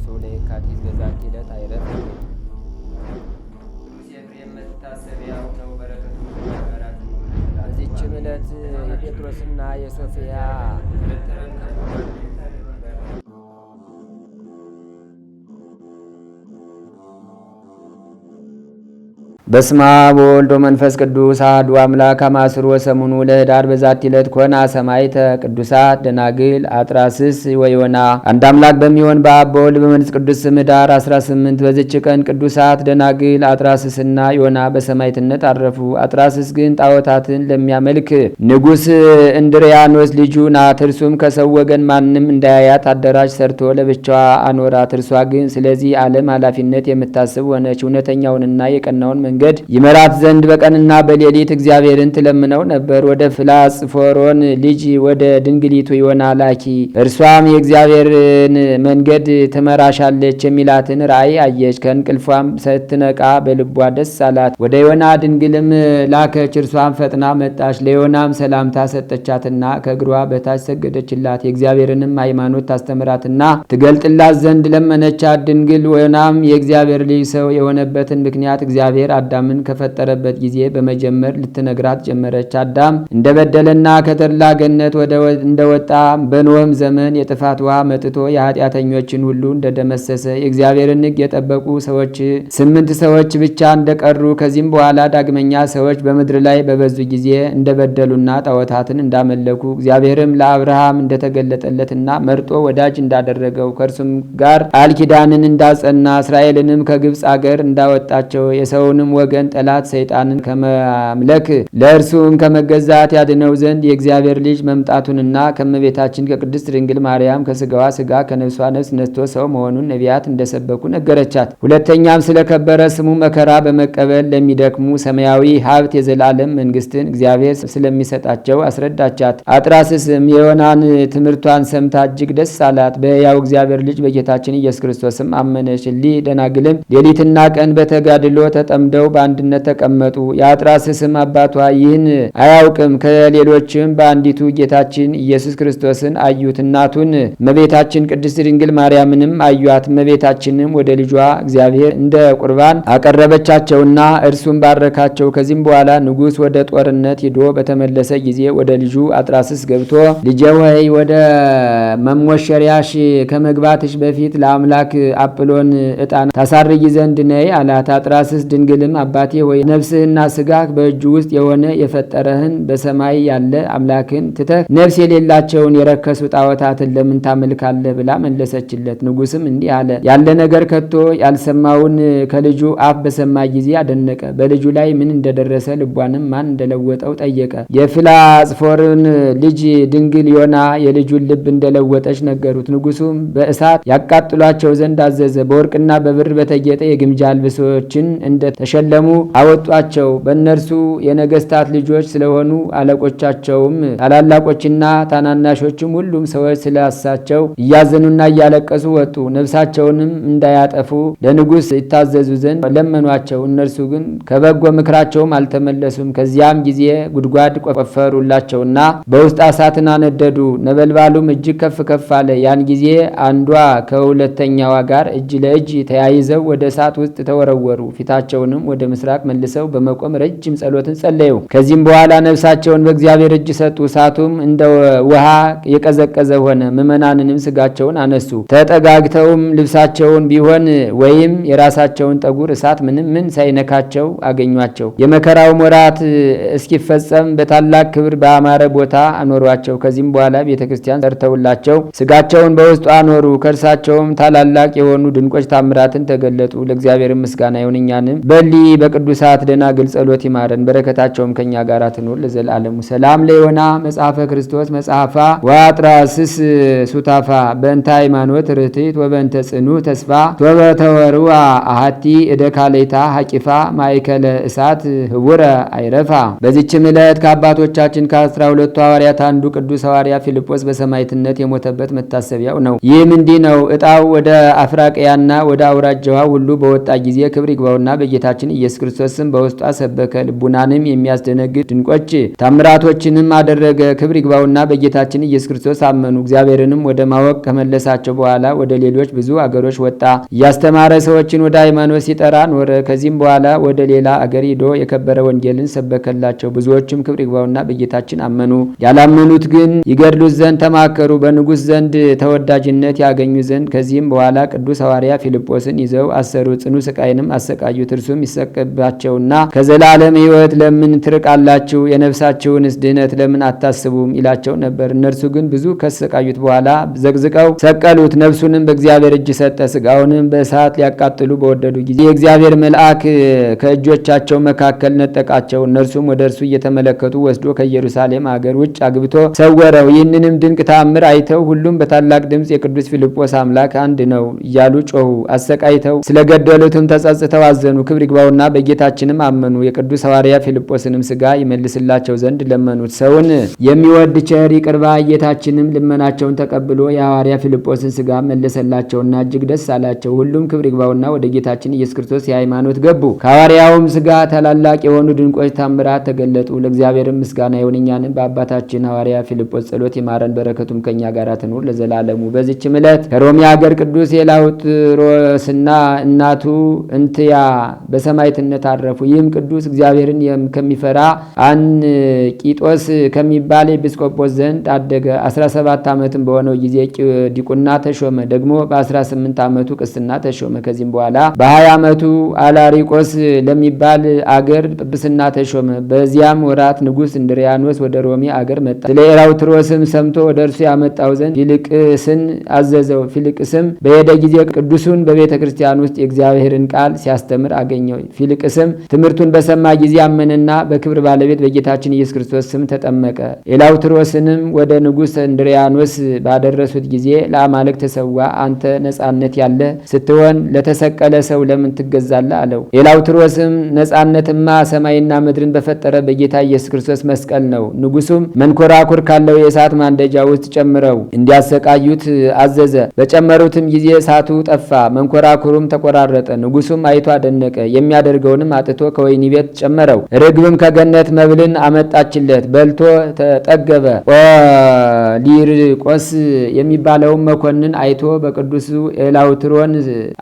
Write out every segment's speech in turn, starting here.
እርሱ ለየካቲት በዛቲ ዕለት አይረፍ። ቅዱስ ኤፍሬም መታሰቢያው ነው። በረከቱ ጋራት። በዚችም ዕለት የጴጥሮስና የሶፊያ በስማ በወልድ ወመንፈስ ቅዱስ አሐዱ አምላክ አማስሮ ሰሙኑ ለኅዳር በዛቲ ዕለት ኮና ሰማዕተ ቅዱሳት ደናግል አጥራስስ ወዮና። አንድ አምላክ በሚሆን በአብ በወልድ በመንፈስ ቅዱስ ስም ኅዳር 18 በዚች ቀን ቅዱሳት ደናግል አጥራስስና ዮና በሰማዕትነት አረፉ። አጥራስስ ግን ጣዖታትን ለሚያመልክ ንጉሥ እንድርያኖስ ልጁ ናት። እርሱም ከሰው ወገን ማንም እንዳያያት አዳራሽ ሰርቶ ለብቻዋ አኖራት። እርሷ ግን ስለዚህ ዓለም ኃላፊነት የምታስብ ሆነች። እውነተኛውንና የቀናውን መንገድ ይመራት ዘንድ በቀንና በሌሊት እግዚአብሔርን ትለምነው ነበር። ወደ ፍላጽፎሮን ልጅ ወደ ድንግሊቱ ዮና ላኪ፣ እርሷም የእግዚአብሔርን መንገድ ትመራሻለች የሚላትን ራእይ አየች። ከእንቅልፏም ስትነቃ በልቧ ደስ አላት። ወደ ዮና ድንግልም ላከች። እርሷም ፈጥና መጣች። ለዮናም ሰላምታ ሰጠቻትና ከእግሯ በታች ሰገደችላት። የእግዚአብሔርንም ሃይማኖት ታስተምራትና ትገልጥላት ዘንድ ለመነቻት። ድንግል ዮናም የእግዚአብሔር ልጅ ሰው የሆነበትን ምክንያት እግዚአብሔር አዳምን ከፈጠረበት ጊዜ በመጀመር ልትነግራት ጀመረች። አዳም እንደበደለና ከተድላ ገነት እንደወጣ በኖህም ዘመን የጥፋት ውሃ መጥቶ የኃጢአተኞችን ሁሉ እንደደመሰሰ የእግዚአብሔርን ሕግ የጠበቁ ሰዎች 8 ሰዎች ብቻ እንደቀሩ ከዚህም በኋላ ዳግመኛ ሰዎች በምድር ላይ በበዙ ጊዜ እንደበደሉና ጣዖታትን እንዳመለኩ እግዚአብሔርም ለአብርሃም እንደተገለጠለትና መርጦ ወዳጅ እንዳደረገው ከእርሱም ጋር ቃል ኪዳንን እንዳጸና እስራኤልንም ከግብፅ አገር እንዳወጣቸው የሰውንም ወገን ጠላት ሰይጣንን ከማምለክ ለእርሱም ከመገዛት ያድነው ዘንድ የእግዚአብሔር ልጅ መምጣቱንና ከመቤታችን ከቅድስት ድንግል ማርያም ከስጋዋ ስጋ ከነፍሷ ነፍስ ነስቶ ሰው መሆኑን ነቢያት እንደሰበኩ ነገረቻት። ሁለተኛም ስለከበረ ስሙ መከራ በመቀበል ለሚደክሙ ሰማያዊ ሀብት የዘላለም መንግስትን እግዚአብሔር ስለሚሰጣቸው አስረዳቻት። አጥራስስም የዮናን ትምህርቷን ሰምታ እጅግ ደስ አላት። በሕያው እግዚአብሔር ልጅ በጌታችን ኢየሱስ ክርስቶስም አመነች። እሊህ ደናግልም ሌሊትና ቀን በተጋድሎ ተጠምደው በአንድነት ተቀመጡ። የአጥራስስም አባቷ ይህን አያውቅም። ከሌሎችም በአንዲቱ ጌታችን ኢየሱስ ክርስቶስን አዩት። እናቱን እመቤታችን ቅድስት ድንግል ማርያምንም አዩት። እመቤታችንም ወደ ልጇ እግዚአብሔር እንደ ቁርባን አቀረበቻቸውና እርሱም ባረካቸው። ከዚህም በኋላ ንጉሥ ወደ ጦርነት ሂዶ በተመለሰ ጊዜ ወደ ልጁ አጥራስስ ገብቶ ልጄ ሆይ ወደ መሞሸሪያሽ ከመግባትሽ በፊት ለአምላክ አጵሎን ዕጣን ታሳርጊ ዘንድ ነይ አላት። አጥራስስ ድንግልም አባቴ ሆይ ነፍስህና ስጋህ በእጁ ውስጥ የሆነ የፈጠረህን በሰማይ ያለ አምላክን ትተህ ነፍስ የሌላቸውን የረከሱ ጣዖታትን ለምን ታመልካለህ ብላ መለሰችለት። ንጉሥም እንዲህ አለ፣ ያለ ነገር ከቶ ያልሰማውን ከልጁ አፍ በሰማ ጊዜ አደነቀ። በልጁ ላይ ምን እንደደረሰ ልቧንም ማን እንደለወጠው ጠየቀ። የፍላጽፎርን ልጅ ድንግል ዮና የልጁን ልብ እንደለወጠች ነገሩት። ንጉሡም በእሳት ያቃጥሏቸው ዘንድ አዘዘ። በወርቅና በብር በተጌጠ የግምጃ ልብሶችን እንደተሸለሙ አወጧቸው። በእነርሱ የነገስታት ልጆች ስለሆኑ አለቆቻቸውም ታላላቆችና ታናናሾችም ሁሉም ሰዎች ስላሳቸው እያዘኑና እያለቀሱ ወጡ። ነፍሳቸውንም እንዳያጠፉ ለንጉሥ ይታዘዙ ዘንድ ለመኗቸው። እነርሱ ግን ከበጎ ምክራቸውም አልተመለሱም። ከዚያም ጊዜ ጉድጓድ ቆፈሩላቸውና በውስጥ እሳትን አነደዱ። ነበልባሉም እጅግ ከፍ ከፍ አለ። ያን ጊዜ አንዷ ከሁለተኛዋ ጋር እጅ ለእጅ ተያይዘው ወደ እሳት ውስጥ ተወረወሩ። ፊታቸውንም ወደ ምስራቅ መልሰው በመቆም ረጅም ጸሎትን ጸለዩ። ከዚህም በኋላ ነፍሳቸውን በእግዚአብሔር እጅ ሰጡ። እሳቱም እንደ ውሃ የቀዘቀዘ ሆነ። ምዕመናንንም ስጋቸውን አነሱ። ተጠጋግተውም ልብሳቸውን ቢሆን ወይም የራሳቸውን ጠጉር እሳት ምንም ምን ሳይነካቸው አገኟቸው። የመከራው ወራት እስኪፈጸም በታላቅ ክብር በአማረ ቦታ አኖሯቸው። ከዚህም በኋላ ቤተ ክርስቲያን ሰርተውላቸው ስጋቸውን በውስጡ አኖሩ። ከእርሳቸውም ታላላቅ የሆኑ ድንቆች ታምራትን ተገለጡ። ለእግዚአብሔር ምስጋና ይሁን። እኛንም በሊ በቅዱሳት ደናግል ጸሎት ይማረን፣ በረከታቸውም ከኛ ጋር ትኑር ለዘላለሙ። ሰላም ለዮና መጽሐፈ ክርስቶስ መጽሐፋ ወአጥራስስ ሱታፋ በእንተ ሃይማኖት ርትዕት ወበእንተ ጽኑ ተስፋ ወበተወርዋ አሐቲ እደካሌታ ሐቂፋ ማእከለ እሳት ህቡረ አይረፋ። በዚችም ዕለት ከአባቶቻችን ከ12ቱ ሐዋርያት አንዱ ቅዱስ ሐዋርያ ፊልጶስ በሰማዕትነት የሞተበት መታሰቢያው ነው። ይህም እንዲህ ነው። ዕጣው ወደ አፍራቅያና ወደ አውራጃዋ ሁሉ በወጣ ጊዜ ክብር ይግባውና በጌታችን በጌታችን ኢየሱስ ክርስቶስ ስም በውስጧ ሰበከ። ልቡናንም የሚያስደነግጥ ድንቆች ታምራቶችንም አደረገ። ክብር ይግባውና በጌታችን ኢየሱስ ክርስቶስ አመኑ። እግዚአብሔርንም ወደ ማወቅ ከመለሳቸው በኋላ ወደ ሌሎች ብዙ አገሮች ወጣ። እያስተማረ ሰዎችን ወደ ሃይማኖት ሲጠራ ኖረ። ከዚህም በኋላ ወደ ሌላ አገር ሂዶ የከበረ ወንጌልን ሰበከላቸው። ብዙዎችም ክብር ይግባውና በጌታችን አመኑ። ያላመኑት ግን ይገድሉት ዘንድ ተማከሩ፣ በንጉሥ ዘንድ ተወዳጅነት ያገኙ ዘንድ። ከዚህም በኋላ ቅዱስ ሐዋርያ ፊልጶስን ይዘው አሰሩ፣ ጽኑ ስቃይንም አሰቃዩት። እርሱም ይሰቀባቸውና ከዘላለም ሕይወት ለምን ትርቃላችሁ? የነፍሳችሁንስ ድህነት ለምን አታስቡም? ይላቸው ነበር። እነርሱ ግን ብዙ ከሰቃዩት በኋላ ዘግዝቀው ሰቀሉት። ነፍሱንም በእግዚአብሔር እጅ ሰጠ። ስጋውንም በእሳት ሊያቃጥሉ በወደዱ ጊዜ የእግዚአብሔር መልአክ ከእጆቻቸው መካከል ነጠቃቸው። እነርሱም ወደ እርሱ እየተመለከቱ ወስዶ ከኢየሩሳሌም አገር ውጭ አግብቶ ሰወረው። ይህንንም ድንቅ ተአምር አይተው ሁሉም በታላቅ ድምፅ የቅዱስ ፊልጶስ አምላክ አንድ ነው እያሉ ጮሁ። አሰቃይተው ስለገደሉትም ተጸጽተው አዘኑ። ክብር ይግባውና በጌታችንም አመኑ። የቅዱስ ሐዋርያ ፊልጶስንም ስጋ ይመልስላቸው ዘንድ ለመኑት። ሰውን የሚወድ ቸር ይቅር ባይ ጌታችንም ልመናቸውን ተቀብሎ የሐዋርያ ፊልጶስን ስጋ መለሰላቸውና እጅግ ደስ አላቸው። ሁሉም ክብር ይግባውና ወደ ጌታችን ኢየሱስ ክርስቶስ የሃይማኖት ገቡ። ከሐዋርያውም ስጋ ታላላቅ የሆኑ ድንቆች ታምራት ተገለጡ። ለእግዚአብሔርም ምስጋና ይሁን፣ እኛንም በአባታችን ሐዋርያ ፊልጶስ ጸሎት ይማረን፣ በረከቱም ከኛ ጋር ትኑር ለዘላለሙ። በዚችም ዕለት ከሮሚ ሀገር ቅዱስ ኤላውጥሮስና እናቱ እንትያ በሰማዕትነት አረፉ። ይህም ቅዱስ እግዚአብሔርን ከሚፈራ አንቂጦስ ከሚባል ኤጲስቆጶስ ዘንድ አደገ። 17 ዓመትም በሆነው ጊዜ ዲቁና ተሾመ። ደግሞ በ18 ዓመቱ ቅስና ተሾመ። ከዚህም በኋላ በ20 ዓመቱ አላሪቆስ ለሚባል አገር ጵጵስና ተሾመ። በዚያም ወራት ንጉሥ እንድሪያኖስ ወደ ሮሚ አገር መጣ። ስለ ኤላውትሮስም ሰምቶ ወደ እርሱ ያመጣው ዘንድ ፊልቅስን አዘዘው። ፊልቅስም በሄደ ጊዜ ቅዱሱን በቤተ ክርስቲያን ውስጥ የእግዚአብሔርን ቃል ሲያስተምር አገኘው። ፊልቅስም ትምህርቱን በሰማ ጊዜ አመነና በክብር ባለቤት በጌታችን ኢየሱስ ክርስቶስ ስም ተጠመቀ። ኤላውትሮስንም ወደ ንጉሥ እንድሪያኖስ ባደረሱት ጊዜ ለአማልክት ተሰዋ፣ አንተ ነጻነት ያለ ስትሆን ለተሰቀለ ሰው ለምን ትገዛለህ? አለው። ኤላውትሮስም ነጻነትማ ሰማይና ምድርን በፈጠረ በጌታ ኢየሱስ ክርስቶስ መስቀል ነው። ንጉሱም መንኮራኩር ካለው የእሳት ማንደጃ ውስጥ ጨምረው እንዲያሰቃዩት አዘዘ። በጨመሩትም ጊዜ እሳቱ ጠፋ፣ መንኮራኩሩም ተቆራረጠ። ንጉሱም አይቶ አደነቀ። የሚያደርገውንም አጥቶ ከወይኒ ቤት ጨመረው። ርግብም ከገነት መብልን አመጣችለት፣ በልቶ ተጠገበ። ሊርቆስ የሚባለውን መኮንን አይቶ በቅዱሱ ኤላውትሮን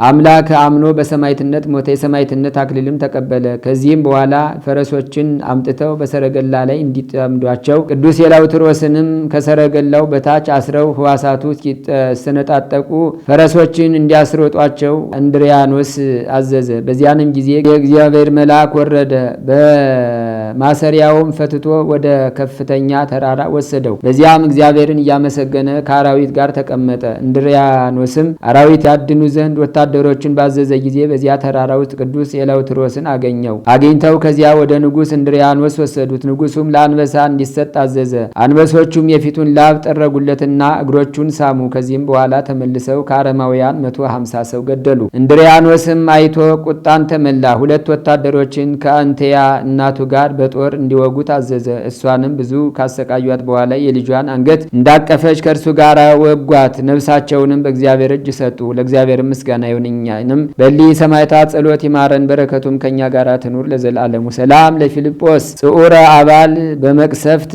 አምላክ አምኖ በሰማዕትነት ሞተ። የሰማዕትነት አክሊልም ተቀበለ። ከዚህም በኋላ ፈረሶችን አምጥተው በሰረገላ ላይ እንዲጠምዷቸው ቅዱስ ኤላውትሮስንም ከሰረገላው በታች አስረው ሕዋሳቱ እስኪሰነጣጠቁ ፈረሶችን እንዲያስሮጧቸው እንድሪያኖስ አዘዘ። በዚያንም ጊዜ የእግዚአብሔር መልአክ ወረደ፣ በማሰሪያውም ፈትቶ ወደ ከፍተኛ ተራራ ወሰደው። በዚያም እግዚአብሔርን እያመሰገነ ከአራዊት ጋር ተቀመጠ። እንድሪያኖስም አራዊት ያድኑ ዘንድ ወታደሮችን ባዘዘ ጊዜ በዚያ ተራራ ውስጥ ቅዱስ ኤላውትሮስን አገኘው። አግኝተው ከዚያ ወደ ንጉሥ እንድሪያኖስ ወሰዱት። ንጉሱም ለአንበሳ እንዲሰጥ አዘዘ። አንበሶቹም የፊቱን ላብ ጠረጉለትና እግሮቹን ሳሙ። ከዚህም በኋላ ተመልሰው ከአረማውያን 150 ሰው ገደሉ። እንድሪያኖስም አይቶ ቁጣን ተመላ። 2 ወታደሮችን ከአንቴያ እናቱ ጋር በጦር እንዲወጉት አዘዘ። እሷንም ብዙ ካሰቃዩት በኋላ የልጇን አንገት እንዳቀፈች ከእርሱ ጋር ወጓት። ነፍሳቸውንም በእግዚአብሔር እጅ ሰጡ። ለእግዚአብሔር ምስጋና ይሁን፣ እኛንም በሊህ ሰማዕታት ጸሎት ይማረን፣ በረከቱም ከኛ ጋር ትኑር ለዘላለሙ። ሰላም ለፊልጶስ ጽዑረ አባል በመቅሰፍት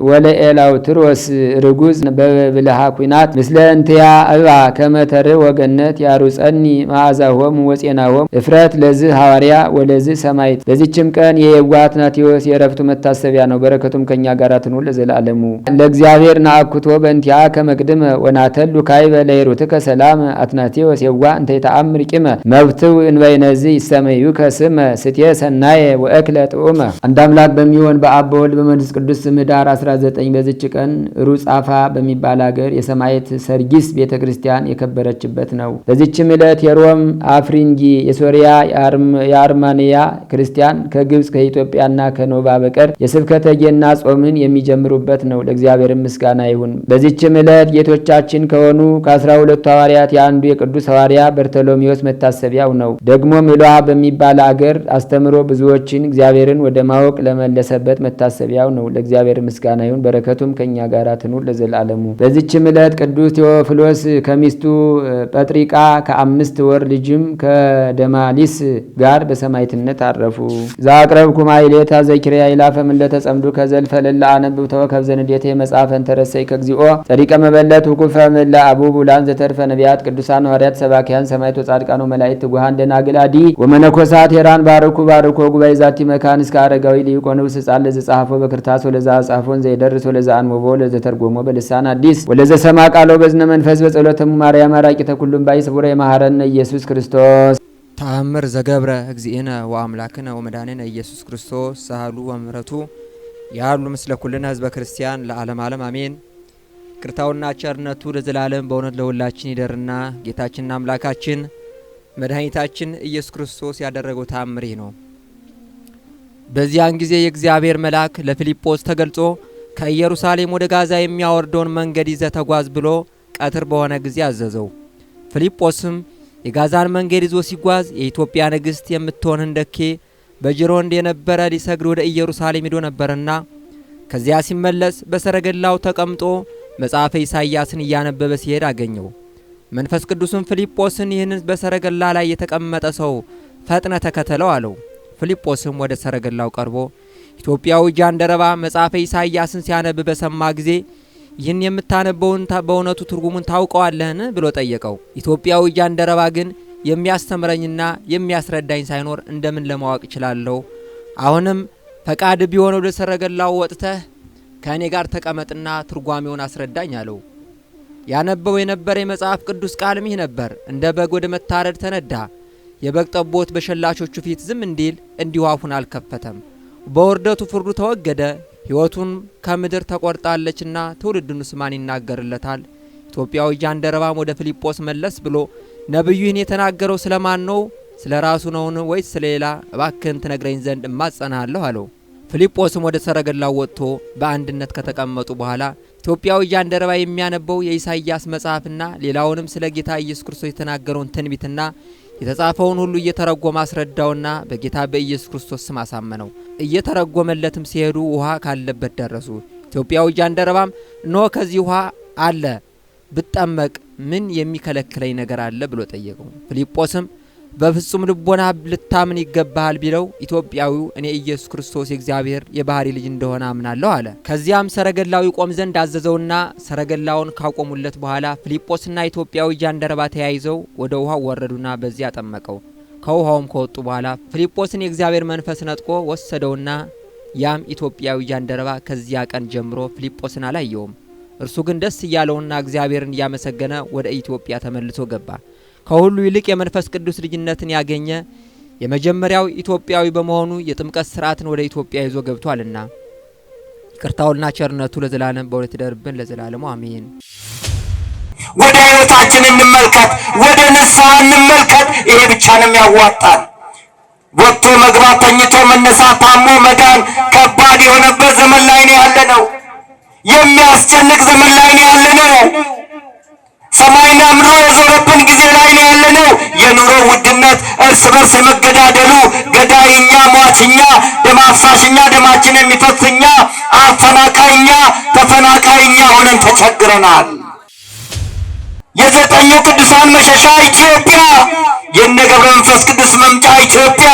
ወለኤላውትሮስ ርጉዝ በብልሃ ኩናት ምስለ እንትያ እባ ከመተር ወገነት ያሩጸኒ መዓዛሆም ወጼናሆም እፍረት ለዝህ ሐዋርያ ወለዝህ ሰማዕት። በዚችም ቀን የየዋህ አትናቴዎስ የዕረፍቱ መታሰቢያ ነው። በረከቱም ከኛ ጋር ትኑር ለዘላለሙ። ለእግዚአብሔር ናአኩቶ በእንቲያ ከመቅድመ ወናተሉ ካይበ ለሄሮትከ ሰላም አትናቴዎስ የዋህ እንተ ይተአምር ቂመ መብትው እንበይነዚ ይሰመዩ ከስመ ስቴ ሰናየ ወእክለ ጥዑመ። አንድ አምላክ በሚሆን በአብ በወልድ በመንፈስ ቅዱስ ስም ኅዳር 19 በዚች ቀን ሩጻፋ በሚባል ሀገር የሰማዕት ሰርጊስ ቤተ ክርስቲያን የከበረችበት ነው። በዚችም ዕለት የሮም አፍሪንጊ፣ የሶሪያ፣ የአርማንያ ክርስቲያን ከግብፅ ከኢትዮጵያና ከኖባ በቀር የስብከተ ጌና ጾምን የሚጀምሩበት ነው። ለእግዚአብሔር ምስጋና ይሁን። በዚችም ዕለት ጌቶቻችን ከሆኑ ከ12 ሐዋርያት የአንዱ የቅዱስ ሐዋርያ በርተሎሜዎስ መታሰቢያው ነው። ደግሞ ምሎሃ በሚባል አገር አስተምሮ ብዙዎችን እግዚአብሔርን ወደ ማወቅ ለመለሰበት መታሰቢያው ነው። ለእግዚአብሔር ምስጋና ይሁን፣ በረከቱም ከኛ ጋር ትኑር ለዘላለሙ። በዚችም ዕለት ቅዱስ ቴዎፍሎስ ከሚስቱ ጰጥሪቃ ከ5 ወር ልጅም ከደማሊስ ጋር ጋር በሰማዕትነት አረፉ። ዛቅረብኩ ማይሌታ ዘኪርያ ይላፈም ለተጸምዱ ከዘልፈ ለላ አነብብ ተወከብ ዘንዴቴ መጽሐፈን ተረሰይ ከግዚኦ ጸዲቀ መበለት ወኩፈ መላ አቡ ቡላን ዘተርፈ ነቢያት ቅዱሳን ሐዋርያት ሰባኪያን ሰማዕት ወጻድቃን ወመላእክት ጉሃን ደናግል አዲ ወመነኮሳት ሄራን ባርኩ ጉባኤ ዛቲ መካን እስከ አረጋዊ ሊቆነው ስጻለ ዘጻፎ በክርታስ ወለዛ ጻፎን ዘይደርስ ወለዛ አንሞቦ ለዘተርጎሞ በልሳን አዲስ ወለዘ ሰማ ቃሎ በዝነ መንፈስ በጸሎተሙ ማርያም አራቂተ ኩሉም ባይ ስቡረ የማሐረነ ኢየሱስ ክርስቶስ ተአምር ዘገብረ እግዚእነ ወአምላክነ ወመድኃኒነ ኢየሱስ ክርስቶስ ሳህሉ ወምሕረቱ ያሉ ምስለ ኩልነ ህዝበ ክርስቲያን ለዓለም ዓለም አሜን። ቅርታውና ቸርነቱ ለዘላለም በእውነት ለሁላችን ይደርና ጌታችንና አምላካችን መድኃኒታችን ኢየሱስ ክርስቶስ ያደረገው ተአምር ነው። በዚያን ጊዜ የእግዚአብሔር መልአክ ለፊልጶስ ተገልጾ ከኢየሩሳሌም ወደ ጋዛ የሚያወርደውን መንገድ ይዘ ተጓዝ ብሎ ቀትር በሆነ ጊዜ አዘዘው። ፊልጶስም የጋዛን መንገድ ይዞ ሲጓዝ የኢትዮጵያ ንግሥት የምትሆን ህንደኬ በጅሮንድ የነበረ ሊሰግድ ወደ ኢየሩሳሌም ሄዶ ነበርና ከዚያ ሲመለስ በሰረገላው ተቀምጦ መጽሐፈ ኢሳይያስን እያነበበ ሲሄድ አገኘው። መንፈስ ቅዱስም ፊልጶስን ይህንን በሰረገላ ላይ የተቀመጠ ሰው ፈጥነ ተከተለው አለው። ፊልጶስም ወደ ሰረገላው ቀርቦ ኢትዮጵያዊ ጃንደረባ መጽሐፈ ኢሳይያስን ሲያነብ በሰማ ጊዜ ይህን የምታነበውን በእውነቱ ትርጉሙን ታውቀዋለህን ብሎ ጠየቀው። ኢትዮጵያዊ ጃንደረባ ግን የሚያስተምረኝና የሚያስረዳኝ ሳይኖር እንደምን ለማወቅ እችላለሁ? አሁንም ፈቃድ ቢሆን ወደ ሰረገላው ወጥተህ ከእኔ ጋር ተቀመጥና ትርጓሜውን አስረዳኝ አለው። ያነበው የነበረ የመጽሐፍ ቅዱስ ቃልም ይህ ነበር። እንደ በግ ወደ መታረድ ተነዳ። የበግ ጠቦት በሸላቾቹ ፊት ዝም እንዲል እንዲሁ አፉን አልከፈተም። በውርደቱ ፍርዱ ተወገደ። ሕይወቱን ከምድር ተቆርጣለችና ትውልድንስ ማን ይናገርለታል? ኢትዮጵያዊ ጃንደረባም ወደ ፊልጶስ መለስ ብሎ ነብዩ ይህን የተናገረው ስለማን ነው? ስለ ራሱ ነውን ወይስ ስለሌላ? እባክህን ትነግረኝ ዘንድ እማጸናለሁ አለው። ፊልጶስም ወደ ሰረገላው ወጥቶ በአንድነት ከተቀመጡ በኋላ ኢትዮጵያዊ ጃንደረባ የሚያነበው የኢሳይያስ መጽሐፍና ሌላውንም ስለ ጌታ ኢየሱስ ክርስቶስ የተናገረውን ትንቢትና የተጻፈውን ሁሉ እየተረጎመ አስረዳውና በጌታ በኢየሱስ ክርስቶስ ስም አሳመነው። እየተረጎመለትም ሲሄዱ ውሃ ካለበት ደረሱ። ኢትዮጵያዊ ጃንደረባም እነሆ ከዚህ ውሃ አለ፣ ብጠመቅ ምን የሚከለክለኝ ነገር አለ ብሎ ጠየቀው። ፊልጶስም በፍጹም ልቦና ልታምን ይገባሃል ቢለው ኢትዮጵያዊው እኔ ኢየሱስ ክርስቶስ የእግዚአብሔር የባህሪ ልጅ እንደሆነ አምናለሁ አለ። ከዚያም ሰረገላው ይቆም ዘንድ አዘዘውና ሰረገላውን ካቆሙለት በኋላ ፊልጶስና ኢትዮጵያዊ ጃንደረባ ተያይዘው ወደ ውሃው ወረዱና በዚያ ጠመቀው። ከውሃውም ከወጡ በኋላ ፊልጶስን የእግዚአብሔር መንፈስ ነጥቆ ወሰደውና ያም ኢትዮጵያዊ ጃንደረባ ከዚያ ቀን ጀምሮ ፊልጶስን አላየውም። እርሱ ግን ደስ እያለውና እግዚአብሔርን እያመሰገነ ወደ ኢትዮጵያ ተመልሶ ገባ። ከሁሉ ይልቅ የመንፈስ ቅዱስ ልጅነትን ያገኘ የመጀመሪያው ኢትዮጵያዊ በመሆኑ የጥምቀት ሥርዓትን ወደ ኢትዮጵያ ይዞ ገብቷልና ይቅርታውና ቸርነቱ ለዘላለም በእውነት ይደርብን ለዘላለሙ አሜን። ወደ ሕይወታችን እንመልከት፣ ወደ ንስሐ እንመልከት። ይሄ ብቻ ነው የሚያዋጣን። ወጥቶ መግባት፣ ተኝቶ መነሳት፣ ታሞ መዳን ከባድ የሆነበት ዘመን ላይ ነው ያለነው። የሚያስጨንቅ ዘመን ላይ ነው ያለነው። ሰማይና ምድር የዞረብን ጊዜ ላይ ነው ያለነው። የኑሮ ውድነት፣ እርስ በርስ የመገዳደሉ፣ ገዳይኛ፣ ሟችኛ፣ ደም አፍሳሽኛ፣ ደማችን የሚፈስኛ፣ አፈናቃይኛ፣ ተፈናቃይኛ ሆነን ተቸግረናል። የዘጠኙ ቅዱሳን መሸሻ ኢትዮጵያ፣ የነ ገብረ መንፈስ ቅዱስ መምጫ ኢትዮጵያ፣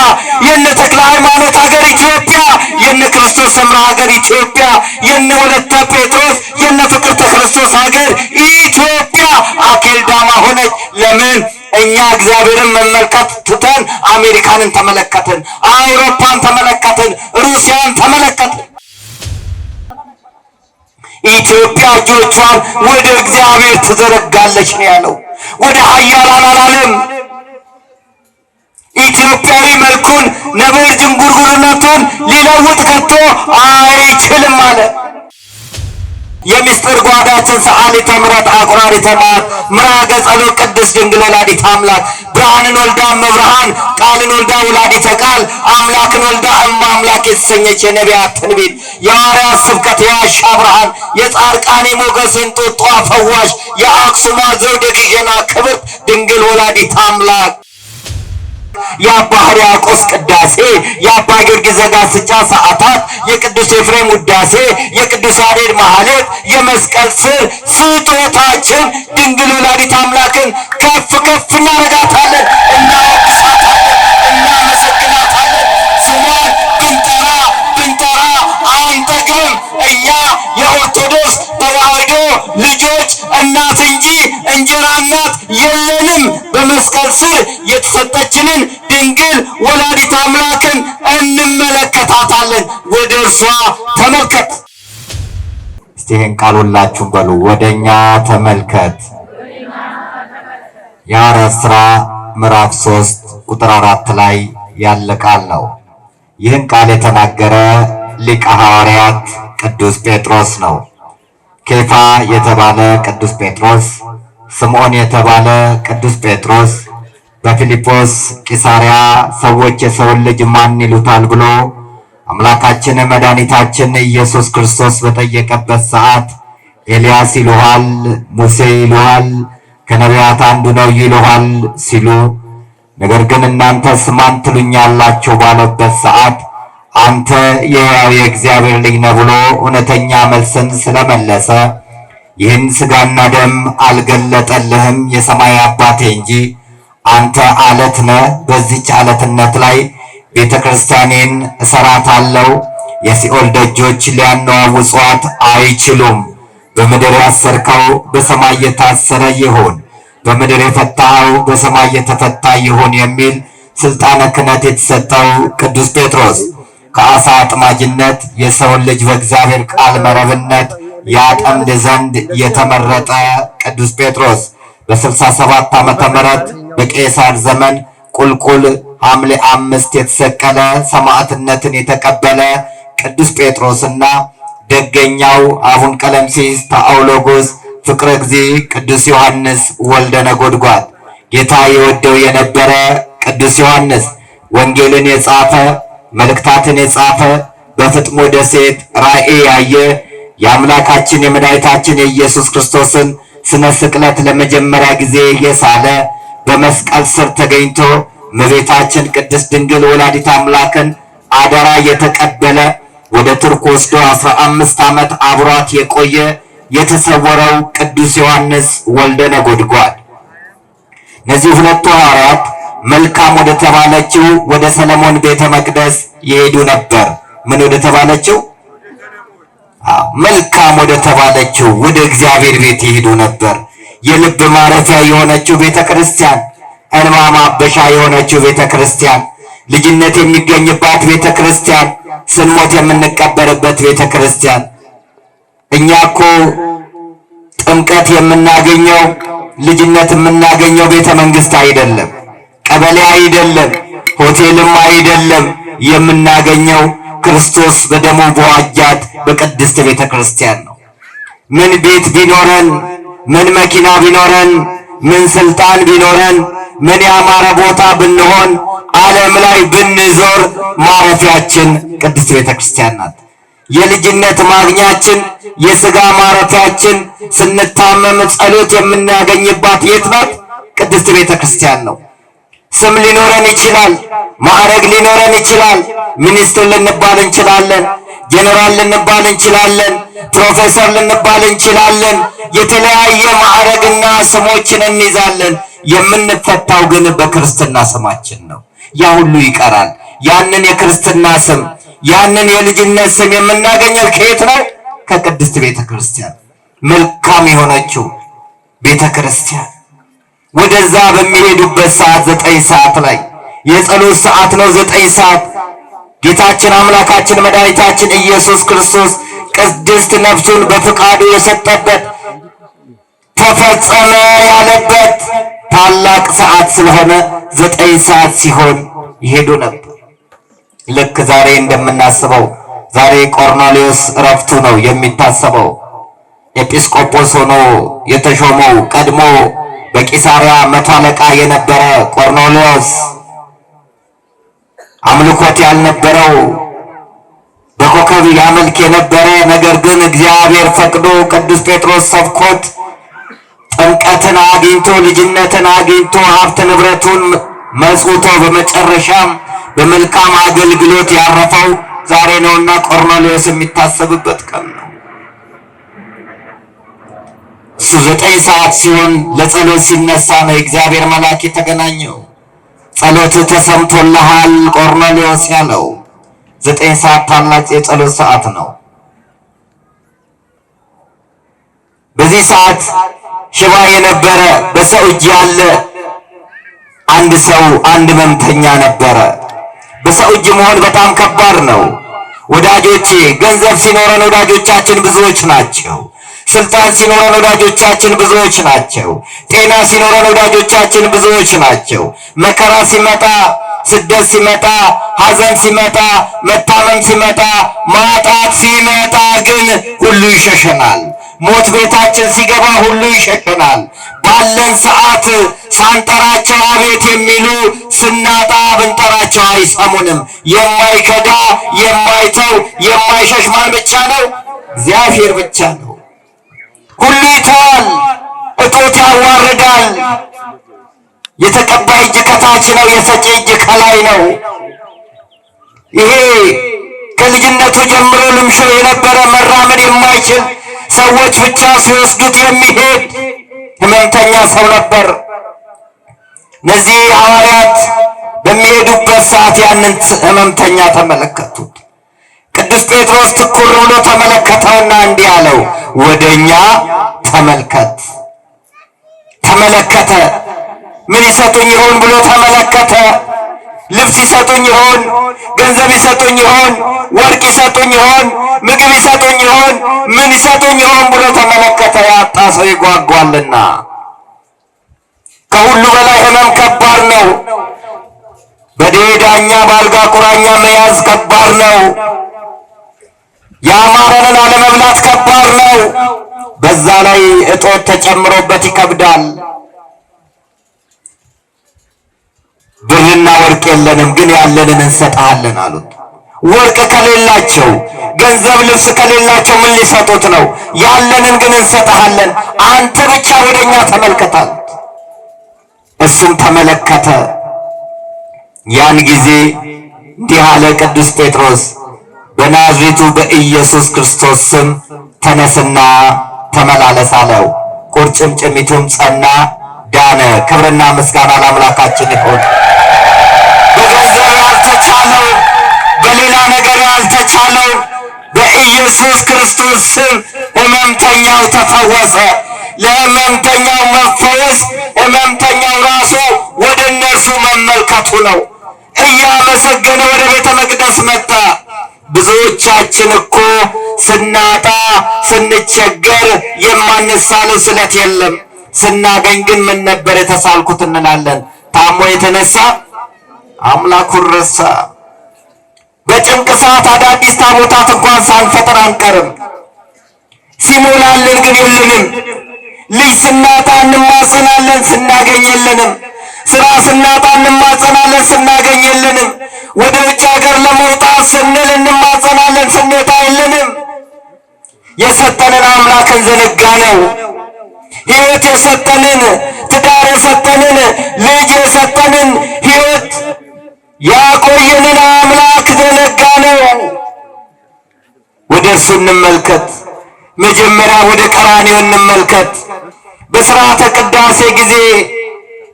የነ ተክለ ሃይማኖት ሀገር ኢትዮጵያ፣ የነ ክርስቶስ ሰምራ ሀገር ኢትዮጵያ፣ የነ ወለተ ጴጥሮስ የነ ፍቅርተ ክርስቶስ ሀገር ኢትዮጵያ አኬልዳማ ሆነች። ለምን? እኛ እግዚአብሔርን መመልከት ትተን አሜሪካንን ተመለከትን፣ አውሮፓን ተመለከትን፣ ሩሲያን ተመለከትን። ኢትዮጵያ እጆቿን ወደ እግዚአብሔር ትዘረጋለች ነው ያለው። ወደ ኃያላን አላለም። ኢትዮጵያዊ መልኩን ነብር ጅንጉርጉርነቱን ሊለውጥ ከቶ አይችልም አለ። የምስጢር ጓዳችን ሰዓሊተ ምሕረት አቁራሪተ መዓት ምራገ ጸሎት ቅድስት ድንግል ወላዲተ አምላክ ብርሃንን ወልዳ እመብርሃን ቃልን ወልዳ ወላዲተ ቃል አምላክን ወልዳ እመ አምላክ የተሰኘች የነቢያት ትንቢት የሐዋርያት ስብከት የዋሻ ብርሃን የጻድቃኔ ሞገስ እንጦጦ ፈዋሽ የአክሱማ ዘውደ ግሸና ክብርት ድንግል ወላዲተ አምላክ የአባ ሕርያቆስ ቅዳሴ የአባ ጊዮርጊስ ዘጋስጫ ሰዓታት የቅዱስ ኤፍሬም ውዳሴ የቅዱስ ያሬድ ማህሌት የመስቀል ስር ስጦታችን ድንግል ወላዲተ አምላክን ከፍ ከፍ እናረጋታለን፣ እናወድሳታለን፣ እናመሰግናለን። በመስቀል ስር የተሰጠችንን ድንግል ወላዲተ አምላክን እንመለከታታለን። ወደ እርሷ ተመልከት። እስቲ ይህን ቃል ሁላችሁም በሉ፣ ወደኛ ተመልከት። የሐዋርያት ሥራ ምዕራፍ 3 ቁጥር 4 ላይ ያለ ቃል ነው። ይህን ቃል የተናገረ ሊቀ ሐዋርያት ቅዱስ ጴጥሮስ ነው። ኬፋ የተባለ ቅዱስ ጴጥሮስ፣ ስምዖን የተባለ ቅዱስ ጴጥሮስ በፊልጶስ ቂሳርያ ሰዎች የሰውን ልጅ ማን ይሉታል ብሎ አምላካችን መድኃኒታችን ኢየሱስ ክርስቶስ በጠየቀበት ሰዓት ኤልያስ ይሉሃል፣ ሙሴ ይሉሃል፣ ከነቢያት አንዱ ነው ይሉሃል ሲሉ፣ ነገር ግን እናንተስ ማን ትሉኛላችሁ ባለበት ሰዓት አንተ የሕያው የእግዚአብሔር ልጅ ነህ ብሎ እውነተኛ መልስን ስለመለሰ ይህን ሥጋና ደም አልገለጠልህም የሰማይ አባቴ እንጂ አንተ አለት ነህ። በዚች አለትነት ላይ ቤተ ክርስቲያኔን እሰራታለሁ፣ የሲኦል ደጆች ሊያነዋውጿት አይችሉም። በምድር ያሰርከው በሰማይ የታሰረ ይሁን፣ በምድር የፈታኸው በሰማይ የተፈታ ይሁን የሚል ስልጣነ ክህነት የተሰጠው ቅዱስ ጴጥሮስ ከአሳ አጥማጅነት የሰውን ልጅ በእግዚአብሔር ቃል መረብነት ያጠምድ ዘንድ የተመረጠ ቅዱስ ጴጥሮስ በ67 ዓመተ ምህረት በቄሳር ዘመን ቁልቁል ሐምሌ 5 የተሰቀለ ሰማዕትነትን የተቀበለ ቅዱስ ጴጥሮስና ደገኛው አቡነ ቀለምሲስ ተአውሎጎስ ፍቅረ እግዚእ ቅዱስ ዮሐንስ ወልደ ነጎድጓድ ጌታ የወደው የነበረ ቅዱስ ዮሐንስ ወንጌልን የጻፈ መልእክታትን የጻፈ በፍጥሞ ደሴት ራእይ ያየ የአምላካችን የመድኃኒታችን የኢየሱስ ክርስቶስን ስነ ስቅለት ለመጀመሪያ ጊዜ የሳለ በመስቀል ስር ተገኝቶ እመቤታችን ቅድስት ድንግል ወላዲተ አምላክን አደራ የተቀበለ ወደ ቱርክ ወስዶ 15 ዓመት አብሯት የቆየ የተሰወረው ቅዱስ ዮሐንስ ወልደ ነጎድጓድ። እነዚህ ሁለቱ ሐዋርያት መልካም ወደ ተባለችው ወደ ሰለሞን ቤተ መቅደስ ይሄዱ ነበር። ምን ወደ ተባለችው? መልካም ወደ ተባለችው ወደ እግዚአብሔር ቤት ይሄዱ ነበር። የልብ ማረፊያ የሆነችው ቤተ ክርስቲያን፣ እንባ ማበሻ የሆነችው ቤተ ክርስቲያን፣ ልጅነት የሚገኝባት ቤተ ክርስቲያን፣ ስንሞት የምንቀበርበት ቤተ ክርስቲያን። እኛ እኮ ጥምቀት የምናገኘው ልጅነት የምናገኘው ቤተ መንግስት አይደለም፣ ቀበሌ አይደለም፣ ሆቴልም አይደለም። የምናገኘው ክርስቶስ በደሙ በዋጃት በቅድስት ቤተ ክርስቲያን ነው። ምን ቤት ቢኖረን፣ ምን መኪና ቢኖረን፣ ምን ስልጣን ቢኖረን፣ ምን ያማረ ቦታ ብንሆን፣ ዓለም ላይ ብንዞር ማረፊያችን ቅድስት ቤተ ክርስቲያን ናት። የልጅነት ማግኛችን፣ የሥጋ ማረፊያችን፣ ስንታመም ጸሎት የምናገኝባት የት ናት? ቅድስት ቤተ ክርስቲያን ነው። ስም ሊኖረን ይችላል፣ ማዕረግ ሊኖረን ይችላል። ሚኒስትር ልንባል እንችላለን፣ ጄኔራል ልንባል እንችላለን፣ ፕሮፌሰር ልንባል እንችላለን። የተለያየ ማዕረግና ስሞችን እንይዛለን። የምንፈታው ግን በክርስትና ስማችን ነው። ያ ሁሉ ይቀራል። ያንን የክርስትና ስም፣ ያንን የልጅነት ስም የምናገኘው ከየት ነው? ከቅድስት ቤተ ክርስቲያን፣ መልካም የሆነችው ቤተ ክርስቲያን። ወደዛ በሚሄዱበት ሰዓት 9 ሰዓት ላይ የጸሎት ሰዓት ነው። 9 ሰዓት ጌታችን አምላካችን መድኃኒታችን ኢየሱስ ክርስቶስ ቅድስት ነፍሱን በፍቃዱ የሰጠበት ተፈጸመ ያለበት ታላቅ ሰዓት ስለሆነ 9 ሰዓት ሲሆን ይሄዱ ነበር። ልክ ዛሬ እንደምናስበው ዛሬ ቆርኔሌዎስ እረፍቱ ነው የሚታሰበው። ኤጲስቆጶስ ሆኖ የተሾመው ቀድሞ በቂሳርያ 100 አለቃ የነበረ ቆርኔሌዎስ አምልኮት ያልነበረው በኮከብ ያመልክ የነበረ ነገር ግን እግዚአብሔር ፈቅዶ ቅዱስ ጴጥሮስ ሰብኮት ጥምቀትን አግኝቶ ልጅነትን አግኝቶ ሀብት ንብረቱን መጽውቶ በመጨረሻም በመልካም አገልግሎት ያረፈው ዛሬ ነውና ቆርኔሌዎስ የሚታሰብበት ቀን ነው። እሱ 9 ሰዓት ሲሆን ለጸሎት ሲነሳ ነው የእግዚአብሔር መልአክ የተገናኘው። ጸሎት ተሰምቶልሃል ቆርኔሌዎስ ያለው 9 ሰዓት ታላቅ የጸሎት ሰዓት ነው። በዚህ ሰዓት ሽባ የነበረ በሰው እጅ ያለ አንድ ሰው አንድ ሕመምተኛ ነበረ። በሰው እጅ መሆን በጣም ከባድ ነው ወዳጆቼ። ገንዘብ ሲኖረን ወዳጆቻችን ብዙዎች ናቸው። ስልጣን ሲኖረን ወዳጆቻችን ብዙዎች ናቸው። ጤና ሲኖረን ወዳጆቻችን ብዙዎች ናቸው። መከራ ሲመጣ፣ ስደት ሲመጣ፣ ሐዘን ሲመጣ፣ መታመም ሲመጣ፣ ማጣት ሲመጣ ግን ሁሉ ይሸሸናል። ሞት ቤታችን ሲገባ ሁሉ ይሸሸናል። ባለን ሰዓት ሳንጠራቸው አቤት የሚሉ ስናጣ ብንጠራቸው አይሰሙንም። የማይከዳ የማይተው የማይሸሽ ማን ብቻ ነው? እግዚአብሔር ብቻ ነው። ሁሉ ይተዋል፣ እጦት ያዋርዳል። የተቀባይ እጅ ከታች ነው፣ የሰጪ እጅ ከላይ ነው። ይሄ ከልጅነቱ ጀምሮ ልምሾ የነበረ መራመድ የማይችል ሰዎች ብቻ ሲወስዱት የሚሄድ ሕመምተኛ ሰው ነበር። እነዚህ ሐዋርያት በሚሄዱበት ሰዓት ያንን ሕመምተኛ ተመለከቱት። ቅዱስ ጴጥሮስ ትኩር ብሎ ተመለከተውና እንዲህ አለው፣ ወደኛ ተመልከት። ተመለከተ። ምን ይሰጡኝ ይሆን ብሎ ተመለከተ። ልብስ ይሰጡኝ ይሆን? ገንዘብ ይሰጡኝ ይሆን? ወርቅ ይሰጡኝ ይሆን? ምግብ ይሰጡኝ ይሆን? ምን ይሰጡኝ ይሆን ብሎ ተመለከተ። ያጣ ሰው ይጓጓልና። ከሁሉ በላይ ሕመም ከባድ ነው። በዳኛ በአልጋ ቁራኛ መያዝ ከባድ ነው። ያማረንን አለመብላት ከባድ ነው። በዛ ላይ እጦት ተጨምሮበት ይከብዳል። ብርና ወርቅ የለንም፣ ግን ያለንን እንሰጥሃለን አሉት። ወርቅ ከሌላቸው፣ ገንዘብ ልብስ ከሌላቸው ምን ሊሰጡት ነው? ያለንን ግን እንሰጥሃለን፣ አንተ ብቻ ወደኛ ተመልከት አሉት። እሱም ተመለከተ። ያን ጊዜ እንዲህ አለ ቅዱስ ጴጥሮስ፣ በናዝሬቱ በኢየሱስ ክርስቶስ ስም ተነስና ተመላለስ አለው። ቁርጭምጭሚቱም ጸና፣ ዳነ። ክብርና ምስጋና ለአምላካችን ይሁን። በገንዘብ ያልተቻለው፣ በሌላ ነገር ያልተቻለው በኢየሱስ ክርስቶስ ስም ሕመምተኛው ተፈወሰ። ለሕመምተኛው መፈወስ ሕመምተኛው ራሱ ወደ እነርሱ መመልከቱ ነው። እያመሰገነ ወደ ቤተ መቅደስ መጣ። ብዙዎቻችን እኮ ስናጣ ስንቸገር የማንሳለው ስለት የለም። ስናገኝ ግን ምን ነበር የተሳልኩት እንላለን። ታሞ የተነሳ አምላኩን ረሳ። በጭንቅ ሰዓት አዳዲስ ታቦታት እንኳን ሳንፈጥር አንቀርም። ሲሞላልን ግን የለንም። ልጅ ስናጣ እንማጸናለን፣ ስናገኝ የለንም። ስራ ስናጣ እንማጸናለን፣ ስናገኝ የለንም። ወደ ውጭ ሀገር ለመውጣት ስንል እንማጸናለን፣ ስንወጣ የለንም። የሰጠንን አምላክን ዘነጋ ነው። ሕይወት የሰጠንን፣ ትዳር የሰጠንን፣ ልጅ የሰጠንን፣ ሕይወት ያቆየንን አምላክ ዘነጋ ነው። ወደ እሱ እንመልከት። መጀመሪያ ወደ ቀራንዮ እንመልከት። በሥርዓተ ቅዳሴ ጊዜ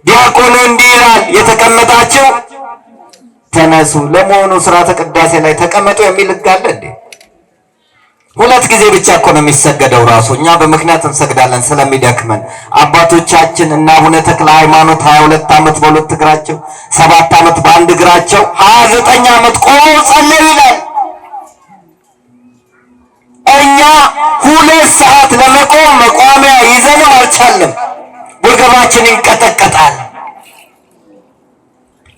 ዲያቆኑ እንዲህ ይላል፣ የተቀመጣችሁ ተነሱ። ለመሆኑ ሥርዓተ ቅዳሴ ላይ ተቀመጡ የሚል ሕግ አለ እንዴ? ሁለት ጊዜ ብቻ እኮ ነው የሚሰገደው። ራሱ እኛ በምክንያት እንሰግዳለን ስለሚደክመን። አባቶቻችን እና አቡነ ተክለ ሃይማኖት 22 ዓመት በሁለት እግራቸው፣ 7 ዓመት በአንድ እግራቸው፣ 29 ዓመት ቆመው ጸለዩ ይላል። እኛ 2 ሰዓት ለመቆም መቋሚያ ይዘንም አልቻለም። ወገባችን ይንቀጠቀጣል።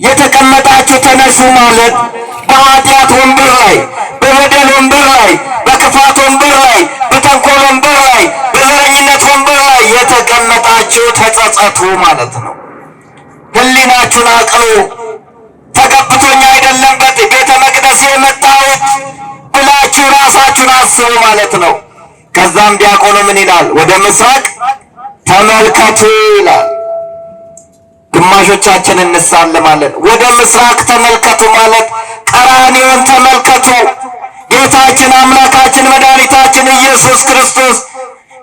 የተቀመጣችሁ ተነሱ ማለት በኃጢአት ወንበር ላይ፣ በበደል ወንበር ላይ፣ በክፋት ወንበር ላይ፣ በተንኮል ወንበር ላይ፣ በዘረኝነት ወንበር ላይ የተቀመጣችሁ ተጸጸቱ ማለት ነው። ሕሊናችሁን አቅሉ። ተቀብቶኝ አይደለም ቤተ መቅደስ የመጣሁት ብላችሁ ራሳችሁን አስቡ ማለት ነው። ከዛም ዲያቆኑ ምን ይላል? ወደ ምስራቅ ተመልከቱ ይላል። ግማሾቻችን እንሳለማለን። ወደ ምስራቅ ተመልከቱ ማለት ቀራንዮን ተመልከቱ። ጌታችን አምላካችን መድኃኒታችን ኢየሱስ ክርስቶስ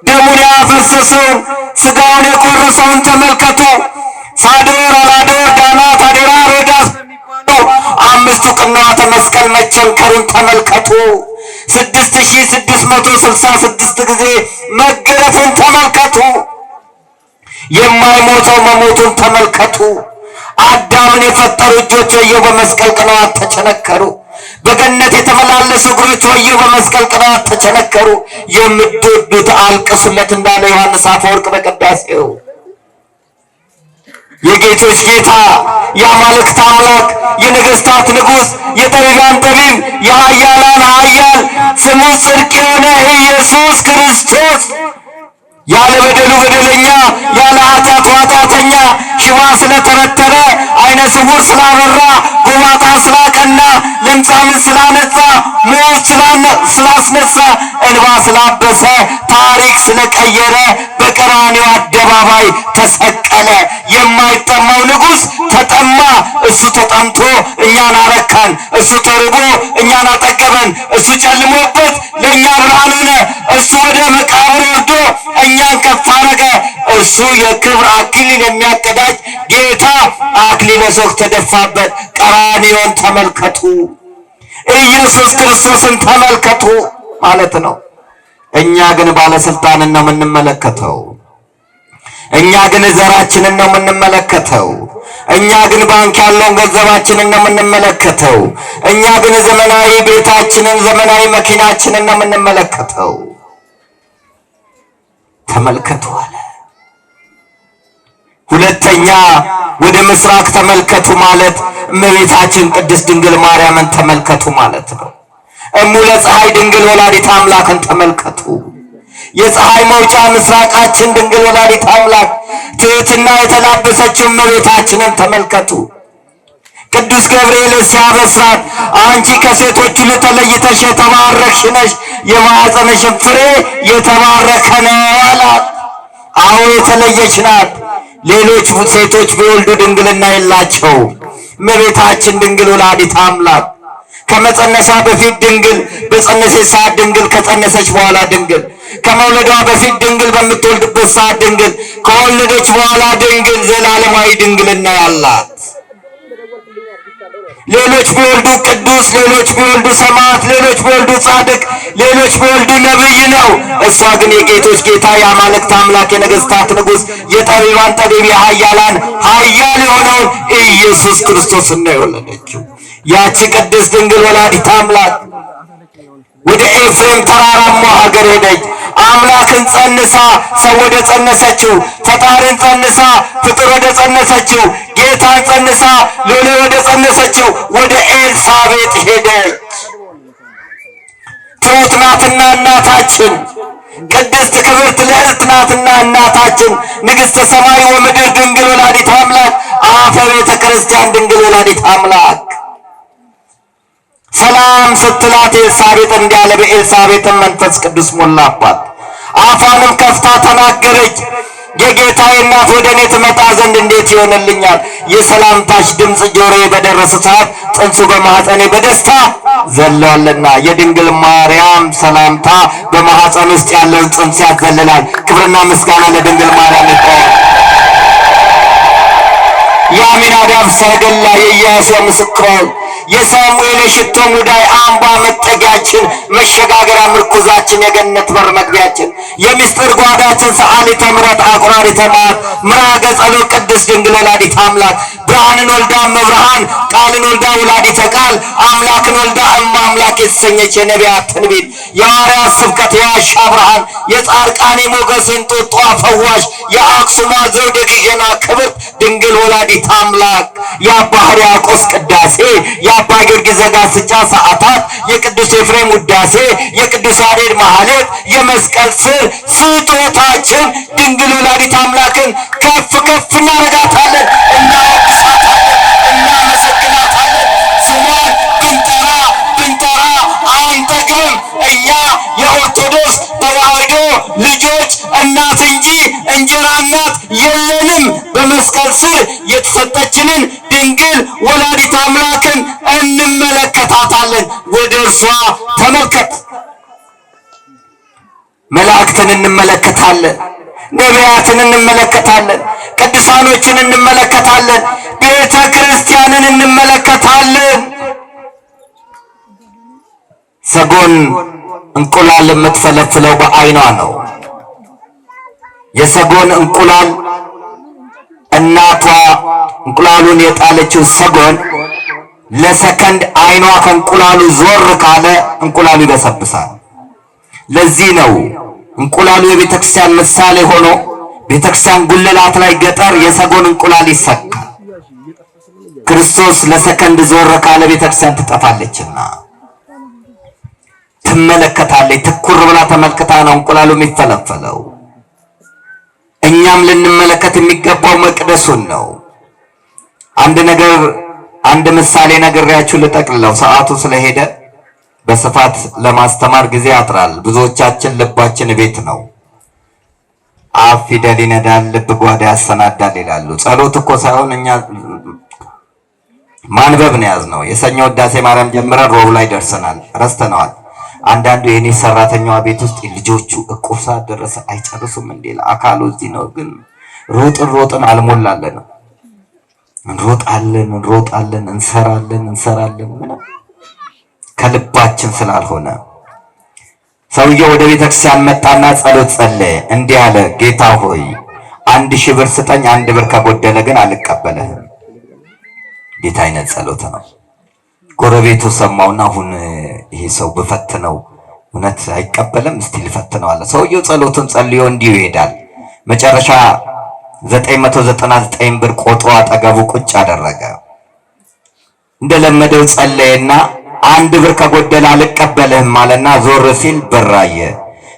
ደሙን ያፈሰሰውን ሥጋውን የቆረሰውን ተመልከቱ። ሳዶር፣ አላዶር፣ ዳናት፣ አዴራ፣ ሮዳስ የሚባለው 5ቱ ቅንዋተ መስቀል መቸንከሩን ተመልከቱ። 6666 ጊዜ መገረፉን ተመልከቱ። የማይሞተው መሞቱን ተመልከቱ። አዳምን የፈጠሩ እጆች ወየው በመስቀል ቅንዋት ተቸነከሩ። በገነት የተመላለሱ እግሮች ወየው በመስቀል ቅንዋት ተቸነከሩ። የምትወዱት አልቅሱለት እንዳለ ዮሐንስ አፈወርቅ በቅዳሴው። የጌቶች ጌታ የአማልክት አምላክ የነገስታት ንጉሥ የጠቢባን ጠቢብ የኃያላን ኃያል ስሙ ጽድቅ የሆነ ኢየሱስ ክርስቶስ ያለ በደሉ በደለኛ ያለ ኃጢአቱ ኃጢአተኛ ሽባ ስለተረተረ ዓይነ ስውር ስላበራ ጎባጣ ስላቀና ለምጻምን ስላነጻ ምውት ስላስነሳ እንባ ስላበሰ ታሪክ ስለቀየረ በቀራንዮ አደባባይ ተሰቀለ። የማይጠማው ንጉሥ ተጠማ፣ እሱ ተጠምቶ እኛን አረካን። እሱ ተርቦ እኛን አጠገበን። እሱ ጨልሞበት ለእኛ ብርሃን ሆነ። እሱ ወደ መቃብር ወርዶ እኛን ከፍ አረገ። እሱ የክብር አክሊል የሚያቀዳጅ ጌታ አክሊለ ሦክ ተደፋበት። ቀራንዮን ተመልከቱ፣ ኢየሱስ ክርስቶስን ተመልከቱ ማለት ነው። እኛ ግን ባለስልጣንን ነው የምንመለከተው። እኛ ግን ዘራችንን ነው የምንመለከተው። እኛ ግን ባንክ ያለውን ገንዘባችንን ነው የምንመለከተው። እኛ ግን ዘመናዊ ቤታችንን ዘመናዊ መኪናችንን ነው የምንመለከተው። ተመልከቱ አለ። ሁለተኛ ወደ ምስራቅ ተመልከቱ ማለት እመቤታችን ቅድስት ድንግል ማርያምን ተመልከቱ ማለት ነው። እሙለ ፀሐይ ድንግል ወላዲተ አምላክን ተመልከቱ። የፀሐይ መውጫ ምስራቃችን ድንግል ወላዲተ አምላክ ትሕትና የተላበሰችው እመቤታችንን ተመልከቱ። ቅዱስ ገብርኤል ሲያበስራት አንቺ ከሴቶች ሁሉ ተለይተሽ የተባረክሽ ነሽ፣ የማኅፀንሽን ፍሬ የተባረከ ነው አላት። አዎ የተለየች ናት። ሌሎች ሴቶች ቢወልዱ ድንግልና የላቸው። እመቤታችን ድንግል ወላዲተ አምላክ ከመጸነሷ በፊት ድንግል፣ በጸነሰች ሰዓት ድንግል፣ ከጸነሰች በኋላ ድንግል፣ ከመውለዷ በፊት ድንግል፣ በምትወልድበት ሰዓት ድንግል፣ ከወለደች በኋላ ድንግል፣ ዘላለማዊ ድንግልና ያላት። ሌሎች ቢወልዱ ቅዱስ፣ ሌሎች ቢወልዱ ሰማዕት፣ ሌሎች ቢወልዱ ጻድቅ፣ ሌሎች ቢወልዱ ነብይ ነው። እሷ ግን የጌቶች ጌታ የአማልክት አምላክ የነገስታት ንጉሥ የጠቢባን ጠቢብ የኃያላን ኃያል የሆነውን ኢየሱስ ክርስቶስን ነው የወለደችው። ያቺ ቅድስት ድንግል ወላዲተ አምላክ ወደ ኤፍሬም ተራራማ ሀገር ሄደች። አምላክን ጸንሳ ሰው ወደ ጸነሰችው፣ ፈጣሪን ጸንሳ ፍጡር ወደ ጸነሰችው፣ ጌታን ጸንሳ ሎሌ ወደ ጸነሰችው ወደ ኤልሳቤጥ ሄደች። ትሑት ናትና እናታችን፣ ቅድስት ክብርት ልዕልት ናትና እናታችን፣ ንግሥተ ሰማይ ወምድር ድንግል ወላዲተ አምላክ አፈ ቤተ ክርስቲያን ድንግል ወላዲተ አምላክ ሰላም ስትላት ኤልሳቤጥ እንዲያለ በኤልሳቤጥም መንፈስ ቅዱስ ሞላባት። አፏንም ከፍታ ተናገረች። የጌታዬ እናት ወደ እኔ ትመጣ ዘንድ እንዴት ይሆንልኛል? የሰላምታሽ ድምፅ ጆሮዬ በደረሰ ሰዓት ጽንሱ በማኅፀኔ በደስታ ዘለዋልና። የድንግል ማርያም ሰላምታ በማኅፀን ውስጥ ያለውን ጽንስ ያዘልላል። ክብርና ምስጋና ለድንግል ማርያም ይሁን። የአሚናዳብ ሰረገላ የኢያሱ ምስክሮን የሳሙኤል የሽቶ ሙዳይ አምባ መጠጊያችን መሸጋገሪያ ምርኩዛችን የገነት በር መግቢያችን የምስጢር ጓዳችን ሰዓሊተ ምሕረት አቁራሪተ መዓት ምራገ ጸሎት ቅድስት ድንግል ወላዲተ አምላክ ብርሃንን ወልዳ እመብርሃን ቃልን ወልዳ ወላዲተ ቃል አምላክን ወልዳ እመ አምላክ የተሰኘች የነቢያት ትንቢት የሐዋርያት ስብከት የዋሻ ብርሃን የጻድቃኔ ሞገስ እንጦጦ ፈዋሽ የአክሱማ ዘውድ የግሸና ክብርት ድንግል ወላዲተ አምላክ የአባ ሕርያቆስ ቅዳሴ የአባ ጊዮርጊስ ዘጋስጫ ሰዓታት የቅዱስ ኤፍሬም ውዳሴ የቅዱስ ያሬድ ማህሌት የመስቀል ስር ስጦታችን ድንግል ወላዲተ አምላክን ከፍ ከፍ እናረጋታለን፣ እናወድሳታለን፣ እናመሰግናታለን። ስሟን ብንጠራ አንጠግብም። እኛ የኦርቶዶክስ ተዋሕዶ ልጆች እናት እንጂ እንጀራ እናት የለንም። በመስቀል ስር የተሰጠችንን ድንግል ወላዲተ አምላክን እንመለከታታለን። ወደ እርሷ ተመልከት። መላእክትን እንመለከታለን፣ ነቢያትን እንመለከታለን፣ ቅዱሳኖችን እንመለከታለን፣ ቤተ ክርስቲያንን እንመለከታለን። ሰጎን እንቁላል የምትፈለፍለው በዓይኗ ነው። የሰጎን እንቁላል እናቷ እንቁላሉን የጣለችው ሰጎን ለሰከንድ አይኗ ከእንቁላሉ ዞር ካለ እንቁላሉ ይበሰብሳል። ለዚህ ነው እንቁላሉ የቤተክርስቲያን ምሳሌ ሆኖ ቤተክርስቲያን ጉልላት ላይ ገጠር የሰጎን እንቁላል ይሰካል። ክርስቶስ ለሰከንድ ዞር ካለ ቤተክርስቲያን ትጠፋለችና ትመለከታለች። ትኩር ብላ ተመልክታ ነው እንቁላሉ የሚፈለፈለው። እኛም ልንመለከት የሚገባው መቅደሱን ነው። አንድ ምሳሌ ነግሬያችሁ ልጠቅልለው፣ ሰዓቱ ስለሄደ በስፋት ለማስተማር ጊዜ ያጥራል። ብዙዎቻችን ልባችን ቤት ነው። አፍ ፊደል ይነዳል፣ ልብ ጓዳ ያሰናዳል ይላሉ። ጸሎት እኮ ሳይሆን እኛ ማንበብ ነው ያዝነው። የሰኞ ውዳሴ ማርያም ጀምረን ሮብ ላይ ደርሰናል፣ ረስተነዋል። አንዳንዱ የኔ ሰራተኛዋ ቤት ውስጥ ልጆቹ እቁብ ሰዓት ደረሰ አይጨርሱም እንዴ? አካሉ እዚህ ነው፣ ግን ሮጥን አልሞላለንም። እንሮጣለን፣ እንሰራለን ምን ከልባችን ስላልሆነ። ሰውየው ወደ ቤተክርስቲያን መጣና ጸሎት ጸለየ። እንዲህ አለ፣ ጌታ ሆይ 1000 ብር ስጠኝ፣ 1 ብር ከጎደለ ግን አልቀበልህም። እንዴት አይነት ጸሎት ነው! ጎረቤቱ ሰማውና አሁን ይሄ ሰው በፈትነው እውነት አይቀበልም፣ እስቲ ልፈትነው አለ። ሰውየው ጸሎቱን ጸልዮ እንዲሁ ይሄዳል። መጨረሻ 999 ብር ቆጥሮ አጠገቡ ቁጭ አደረገ። እንደለመደው ጸለየና 1 ብር ከጎደለ አልቀበልህም አለና ዞር ሲል ብር አየ።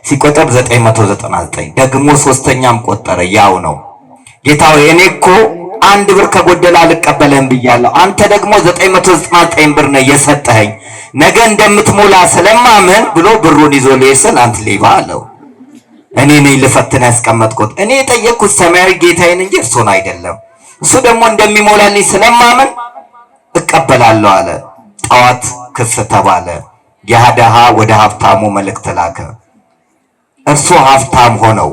ሲቆጥር 999 ደግሞ ሶስተኛም ቆጠረ፣ ያው ነው። ጌታ ሆይ እኔ እኮ 1 ብር ከጎደለ አልቀበልህም ብያለሁ፣ አንተ ደግሞ 999 ብር ነው የሰጠኸኝ፣ ነገ እንደምትሞላ ስለማመን ብሎ ብሩን ይዞ ሊስል አንተ ሌባ አለው። እኔ ነኝ ልፈትን ያስቀመጥኩት፣ እኔ የጠየቅኩት ሰማያዊ ጌታዬን እንጂ እርሱን አይደለም። እሱ ደግሞ እንደሚሞላልኝ ስለማመን እቀበላለሁ አለ። ጠዋት ክስ ተባለ። የሃዳሃ ወደ ሀብታሙ መልእክት ላከ። እርሱ ሀብታም ሆነው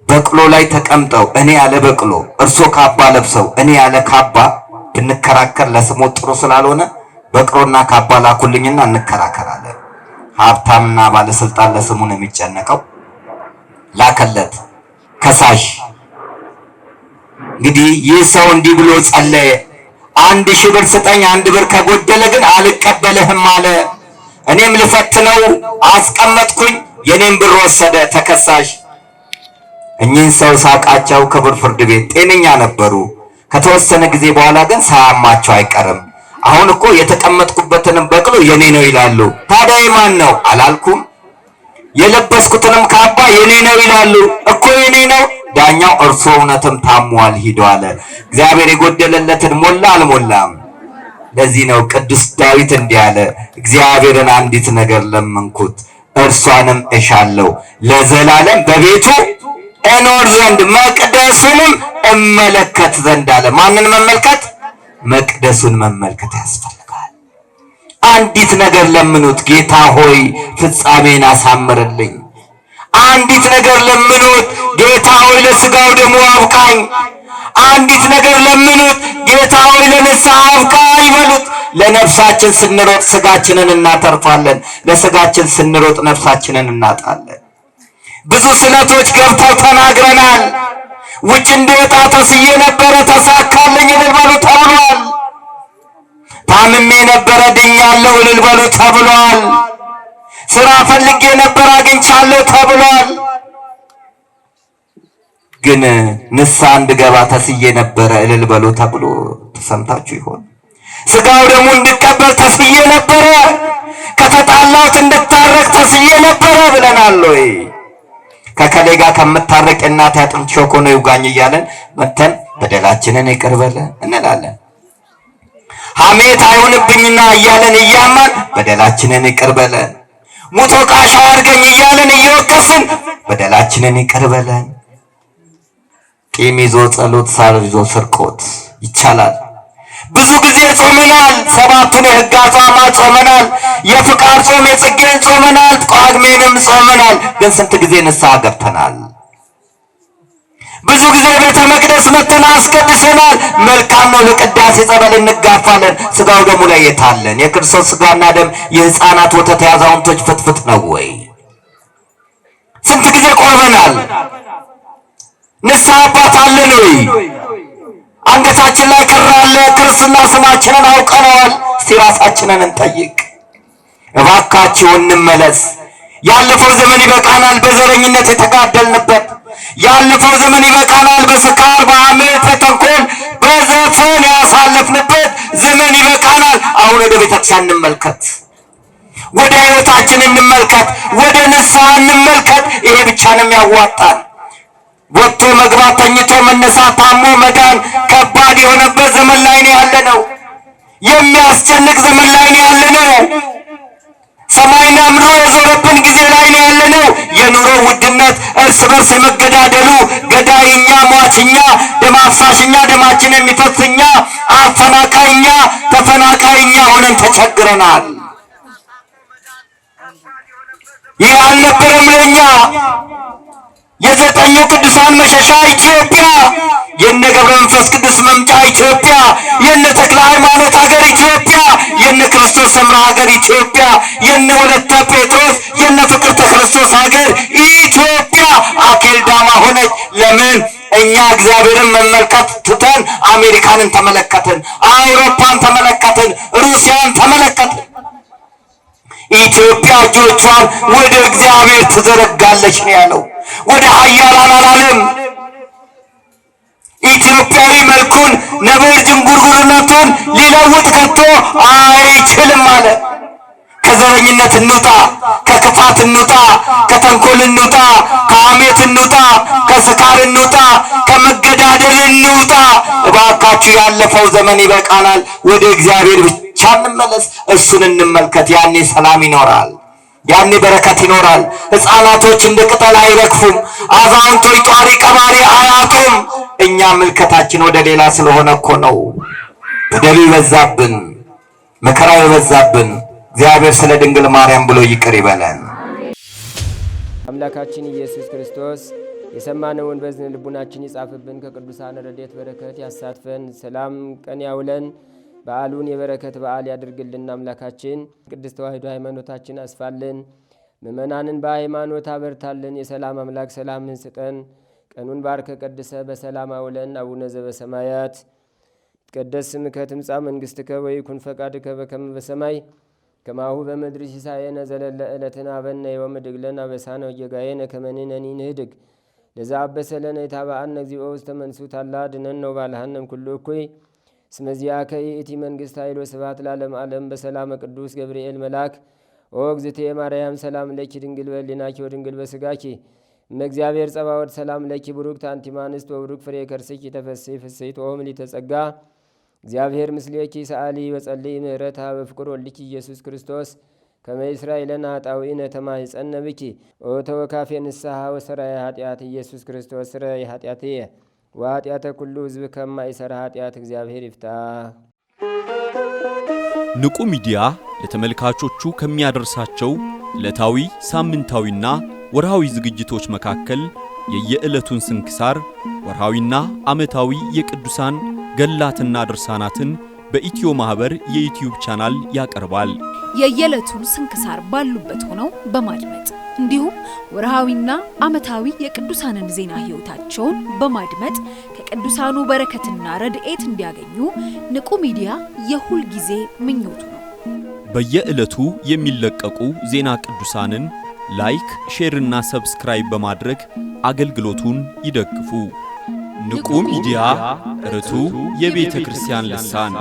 በቅሎ ላይ ተቀምጠው እኔ ያለ በቅሎ እርሶ ካባ ለብሰው እኔ ያለ ካባ ብንከራከር ለስሙ ጥሩ ስላልሆነ በቅሎና ካባ ላኩልኝና እንከራከራለን። ሀብታምና ባለስልጣን ለስሙ ነው የሚጨነቀው። ላከለት ከሳሽ። እንግዲህ ይህ ሰው እንዲህ ብሎ ጸለየ፣ 1000 ብር ስጠኝ፣ 1 ብር ከጎደለ ግን አልቀበልህም አለ። እኔም ልፈትነው አስቀመጥኩኝ፣ የኔም ብር ወሰደ ተከሳሽ። እኚህን ሰው ሳቃቸው። ክቡር ፍርድ ቤት ጤነኛ ነበሩ። ከተወሰነ ጊዜ በኋላ ግን ሳያማቸው አይቀርም። አሁን እኮ የተቀመጥኩበትንም በቅሎ የኔ ነው ይላሉ። ታዲያ የማን ነው አላልኩም? የለበስኩትንም ካባ የኔ ነው ይላሉ እኮ የኔ ነው። ዳኛው እርሱ እውነትም ታሟል ሂዱ አለ። እግዚአብሔር የጎደለለትን ሞላ አልሞላም? ለዚህ ነው ቅዱስ ዳዊት እንዲህ አለ፣ እግዚአብሔርን አንዲት ነገር ለመንኩት እርሷንም እሻለሁ፣ ለዘላለም በቤቱ እኖር ዘንድ መቅደሱንም እመለከት ዘንድ አለ። ማንን መመልከት? መቅደሱን መመልከት ያስፈልጋል። አንዲት ነገር ለምኑት፣ ጌታ ሆይ ፍጻሜን አሳምርልኝ። አንዲት ነገር ለምኑት፣ ጌታ ሆይ ለስጋው ደሙ አብቃኝ። አንዲት ነገር ለምኑት፣ ጌታ ሆይ ለንስሐ አብቃኝ ይበሉት። ለነፍሳችን ስንሮጥ ስጋችንን እናተርፋለን፣ ለስጋችን ስንሮጥ ነፍሳችንን እናጣለን። ብዙ ስለቶች ገብተው ተናግረናል። ውጭ እንድወጣ ተስዬ ነበረ ተሳካልኝ እልል በሉ ተብሏል። ታምሜ ነበረ ድኛለሁ እልል በሉ ተብሏል። ስራ ፈልጌ ነበር አግኝቻለሁ ተብሏል። ግን ንስሐ እንድገባ ተስዬ ነበረ እልል በሉ ተብሎ ተሰምታችሁ ይሆን? ስጋው ደግሞ እንድቀበል ተስዬ ነበረ፣ ከተጣላሁት እንድታረቅ ተስዬ ነበረ ብለናል ወይ? ከከሌ ጋር ከምታረቅ እናት ያጥንት ሾኮ ነው ይውጋኝ እያለን መተን በደላችንን ይቅር በለን እንላለን። ሐሜት አይሆንብኝና እያለን እያማን በደላችንን ይቅር በለን። ሙቶ ቃሻ አድርገኝ እያለን እየወቀስን በደላችንን ይቅር በለን። ቂም ይዞ ጸሎት፣ ሳር ይዞ ስርቆት ይቻላል። ብዙ ጊዜ ጾመናል። 7ቱን የሕግ አጽዋማት ጾመናል። የፍቃድ ጾም የጽጌን ጾመናል። ጳጉሜንም ጾመናል። ግን ስንት ጊዜ ንስሐ ገብተናል? ብዙ ጊዜ ቤተ መቅደስ መተን አስቀድሰናል። መልካም ነው፣ ለቅዳሴ ጸበል እንጋፋለን። ስጋው ደሙ ላይ የታለን? የክርስቶስ ስጋና ደም የሕፃናት ወተት የአዛውንቶች ፍትፍት ነው ወይ? ስንት ጊዜ ቆርበናል? ንስሐ አባት አለን ወይ? አንገታችን ላይ ክር አለ። ክርስትና ስማችንን አውቀነዋል። እስቲ ራሳችንን እንጠይቅ። እባካችሁ እንመለስ። ያለፈው ዘመን ይበቃናል። በዘረኝነት የተጋደልንበት ያለፈው ዘመን ይበቃናል። በስካር በአመት በተንኮል በዘፈን ያሳለፍንበት ዘመን ይበቃናል። አሁን ወደ ቤተክርስቲያን እንመልከት። ወደ ሕይወታችን እንመልከት። ወደ ንስሐ እንመልከት። ይሄ ብቻ ነው የሚያዋጣን። ወጥቶ መግባት፣ ተኝቶ መነሳት፣ ታሞ መዳን ከባድ የሆነበት ዘመን ላይ ነው ያለነው። የሚያስጨንቅ ዘመን ላይ ነው ያለነው። ሰማይና ምድሩ የዞረብን ጊዜ ላይ ነው ያለነው። የኑሮ ውድነት፣ እርስ በርስ የመገዳደሉ ገዳይኛ፣ ሟችኛ፣ ደም አፍሳሽኛ፣ ደማችን የሚፈስኛ፣ አፈናቃይኛ፣ ተፈናቃይኛ ሆነን ተቸግረናል። ይህ አልነበረም ለኛ። የዘጠኙ ቅዱሳን መሸሻ ኢትዮጵያ፣ የነ ገብረ መንፈስ ቅዱስ መምጫ ኢትዮጵያ፣ የነ ተክለ ሃይማኖት ሀገር ኢትዮጵያ፣ የነ ክርስቶስ ሰምራ ሀገር ኢትዮጵያ፣ የነ ወለተ ጴጥሮስ የነ ፍቅርተ ክርስቶስ ሀገር ኢትዮጵያ አኬልዳማ ሆነች። ለምን? እኛ እግዚአብሔርን መመልከት ትተን አሜሪካንን ተመለከትን፣ አውሮፓን ተመለከትን፣ ሩሲያን ተመለከትን። ኢትዮጵያ እጆቿን ወደ እግዚአብሔር ትዘረጋለች ነው ያለው። ወደ ኃያላን አላለም። ኢትዮጵያዊ መልኩን ነብር ጅንጉርጉርነቱን ሊለውጥ ከቶ አይችልም አለ። ከዘረኝነት እንውጣ፣ ከክፋት እንውጣ፣ ከተንኮል እንውጣ፣ ከሐሜት እንውጣ፣ ከስካር እንውጣ፣ ከመገዳደል እንውጣ። እባካችሁ ያለፈው ዘመን ይበቃናል። ወደ እግዚአብሔር ብቻ እንመለስ። እሱን እንመልከት። ያኔ ሰላም ይኖራል። ያኔ በረከት ይኖራል። ሕፃናቶች እንደ ቅጠል አይረግፉም። አዛውንቶች ጧሪ ቀባሪ አያጡም። እኛ ምልከታችን ወደ ሌላ ስለሆነ እኮ ነው በደሉ ይበዛብን፣ መከራው ይበዛብን። እግዚአብሔር ስለ ድንግል ማርያም ብሎ ይቅር ይበለን። አምላካችን ኢየሱስ ክርስቶስ የሰማነውን በዝን ልቡናችን ይጻፍብን፣ ከቅዱሳን ረድኤት በረከት ያሳትፈን፣ ሰላም ቀን ያውለን፣ በዓሉን የበረከት በዓል ያድርግልን። አምላካችን ቅድስት ተዋሕዶ ሃይማኖታችን አስፋልን፣ ምእመናንን በሃይማኖት አበርታልን። የሰላም አምላክ ሰላምን ስጠን። ቀኑን ባርከ ቀድሰ በሰላም አውለን። አቡነ ዘበሰማያት ይትቀደስ ስምከ ትምጻእ መንግሥትከ ወይኩን ፈቃድከ በከመ በሰማይ ከማሁ በምድር ሲሳየነ ዘለለ ዕለትነ ሀበነ ዮም ወኅድግ ለነ አበሳነ ወጌጋየነ ከመ ንሕነኒ ንኅድግ ለዘአበሰ ለነ ኢታብአነ እግዚኦ ውስተ መንሱት አላ አድኅነነ ወባልሐነ እምኩሉ እኩይ እስመ ዚአከ ይእቲ መንግሥት ኃይል ወስብሐት ለዓለመ ዓለም። በሰላመ ቅዱስ ገብርኤል መልአክ ኦ እግዝእትየ ማርያም ሰላም ለኪ ድንግል በሕሊናኪ ወድንግል በሥጋኪ እመ እግዚአብሔር ጸባኦት ሰላም ለኪ ቡሩክት አንቲ እምአንስት ወቡሩክ ፍሬ ከርሥኪ ተፈሥሒ ፍሥሕት ኦ ምልዕተ ጸጋ እግዚአብሔር ምስሌኪ ሰአሊ በጸልይ ምህረታ በፍቅር ወልኪ ኢየሱስ ክርስቶስ ከመ ይሥራይ ለነ ኃጣውኢነ ተማኅፀነ ብኪ ኦ ተወካፌ ንስሐ ወሰራይ ኃጢአት ኢየሱስ ክርስቶስ ስረይ ኃጢአትየ ወኃጢአተ ኩሉ ሕዝብ ከማይሠራ ኃጢአት እግዚአብሔር ይፍታ። ንቁ ሚዲያ ለተመልካቾቹ ከሚያደርሳቸው ዕለታዊ ሳምንታዊና ወርሃዊ ዝግጅቶች መካከል የየዕለቱን ስንክሳር ወርሃዊና ዓመታዊ የቅዱሳን ገላትና ድርሳናትን በኢትዮ ማህበር የዩቲዩብ ቻናል ያቀርባል። የየዕለቱን ስንክሳር ባሉበት ሆነው በማድመጥ እንዲሁም ወርሃዊና ዓመታዊ የቅዱሳንን ዜና ሕይወታቸውን በማድመጥ ከቅዱሳኑ በረከትና ረድኤት እንዲያገኙ ንቁ ሚዲያ የሁል ጊዜ ምኞቱ ነው። በየዕለቱ የሚለቀቁ ዜና ቅዱሳንን ላይክ፣ ሼርና ሰብስክራይብ በማድረግ አገልግሎቱን ይደግፉ። ንቁ ሚዲያ ርቱ የቤተ ክርስቲያን ልሳን